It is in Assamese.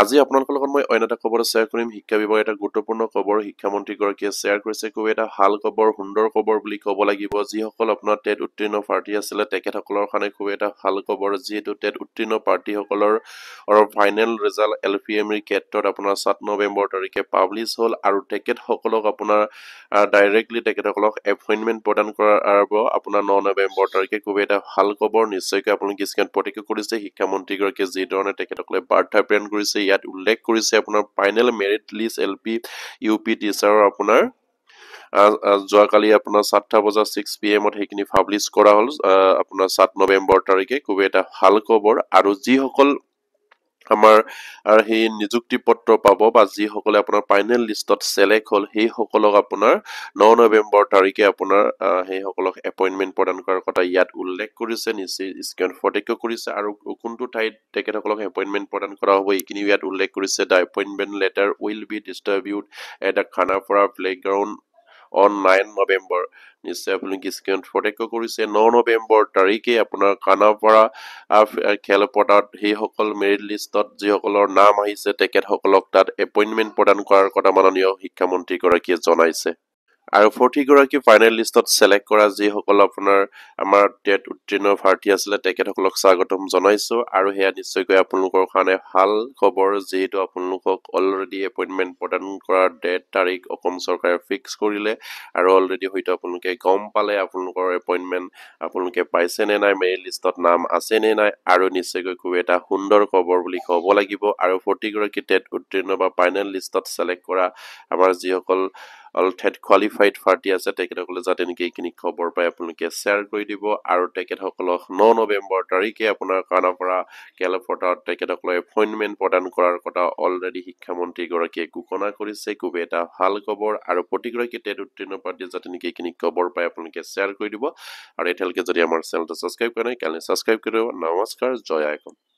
আজি আপোনালোকৰ লগত মই অন্য এটা খবৰ শ্বেয়াৰ কৰিম শিক্ষা বিভাগৰ এটা গুৰুত্বপূৰ্ণ খবৰ শিক্ষামন্ত্ৰীগৰাকীয়ে শ্বেয়াৰ কৰিছে খুব এটা ভাল খবৰ সুন্দৰ খবৰ বুলি ক'ব লাগিব যিসকল আপোনাৰ টেট উত্তীৰ্ণ প্ৰাৰ্থী আছিলে তেখেতসকলৰ কাৰণে খুব এটা ভাল খবৰ যিহেতু টেট উত্তীৰ্ণ প্ৰাৰ্থীসকলৰ ফাইনেল ৰিজাল্ট LPMৰ ক্ষেত্ৰত আপোনাৰ 7 নৱেম্বৰ তাৰিখে পাব্লিছ হ'ল আৰু তেখেতসকলক আপোনাৰ ডাইৰেক্টলি তেখেতসকলক এপইণ্টমেণ্ট প্ৰদান কৰাৰ আপোনাৰ 9 নৱেম্বৰ তাৰিখে খুব এটা ভাল খবৰ নিশ্চয়কৈ আপোনালোকে স্ক্ৰীনত প্ৰত্যক্ষ কৰিছে শিক্ষামন্ত্ৰীগৰাকীয়ে যি ধৰণে তেখেতসকলে বাৰ্তা প্ৰেৰণ কৰিছে ইয়াত উল্লেখ কৰিছে আপোনাৰ final merit list LP UP টিচাৰৰ আপোনাৰ যোৱাকালি আপোনাৰ 7টা বজা 6 PM সেইখিনি পাব্লিছ কৰা হ'ল আপোনাৰ 7 নৱেম্বৰ তাৰিখে খুব এটা ভাল খবৰ আৰু যিসকল আমাৰ সেই নিযুক্তি পত্ৰ পাব বা যিসকলে আপোনাৰ ফাইনেল লিষ্টত সিলেক্ট হ'ল সেই সকলক আপোনাৰ 9 নৱেম্বৰ তাৰিখে আপোনাৰ সেই সকলক এপইণ্টমেণ্ট প্ৰদান কৰাৰ কথা ইয়াত উল্লেখ কৰিছে নিশ্চয় স্ক্ৰীনত প্ৰত্যক্ষ কৰিছে আৰু কোনটো ঠাইত তেখেতসকলক এপইণ্টমেণ্ট প্ৰদান কৰা হ'ব এইখিনি ইয়াত উল্লেখ কৰিছে the appointment letter will be distribute at the Khanapara playground on 9 November নিশ্চয় আপোনালোকে স্ক্ৰীনত প্ৰত্যক্ষ কৰিছে 9 নৱেম্বৰ তাৰিখে আপোনাৰ খানাপাৰা খেলপথাৰত সেইসকল মেৰিট লিষ্টত যিসকলৰ নাম আহিছে তেখেতসকলক তাত এপইণ্টমেণ্ট প্ৰদান কৰাৰ কথা মাননীয় শিক্ষামন্ত্ৰীগৰাকীয়ে জনাইছে আৰু 40 গৰাকী ফাইনেল লিষ্টত সিলেক্ট কৰা যিসকল আপোনাৰ আমাৰ টেট উত্তীৰ্ণ প্ৰাৰ্থী আছিলে তেখেতসকলক স্বাগতম জনাইছো আৰু হেয়া নিশ্চয়কৈ আপোনালোকৰ কাৰণে ভাল খবৰ যেহেতু আপোনালোকক অলৰেডি এপইণ্টমেণ্ট প্ৰদান কৰাৰ ডেট তাৰিখ অসম চৰকাৰে ফিক্স কৰিলে আৰু অলৰেডি হয়তো আপোনালোকে গম পালে আপোনালোকৰ এপইণ্টমেণ্ট আপোনালোকে পাইছে নে নাই মেৰিট লিষ্টত নাম আছে নে নাই আৰু নিশ্চয়কৈ খুব এটা সুন্দৰ খবৰ বুলি ক'ব লাগিব আৰু 40 গৰাকী টেট উত্তীৰ্ণ বা ফাইনেল লিষ্টত সিলেক্ট কৰা আমাৰ যিসকল অলৰেডি কোৱালিফাইড প্ৰাৰ্থী আছে তেখেতসকলে যাতে নেকি এইখিনি খবৰ পাই আপোনালোকে শ্বেয়াৰ কৰি দিব আৰু তেখেতসকলক 9 নৱেম্বৰ তাৰিখে আপোনাৰ খানাপাৰা খেলপথাৰত তেখেতসকলক এপইণ্টমেণ্ট প্ৰদান কৰাৰ কথা অলৰেডি শিক্ষামন্ত্ৰীগৰাকীয়ে ঘোষণা কৰিছে খুব এটা ভাল খবৰ আৰু প্ৰতিগৰাকী টেট উত্তীৰ্ণ প্ৰাৰ্থী যাতে নেকি এইখিনি খবৰ পাই আপোনালোকে শ্বেয়াৰ কৰি দিব আৰু এতিয়ালৈকে যদি আমাৰ চেনেলটো ছাবস্ক্ৰাইব কৰা নাই কাইলৈ ছাবস্ক্ৰাইব কৰি দিব নমস্কাৰ জয় আইকন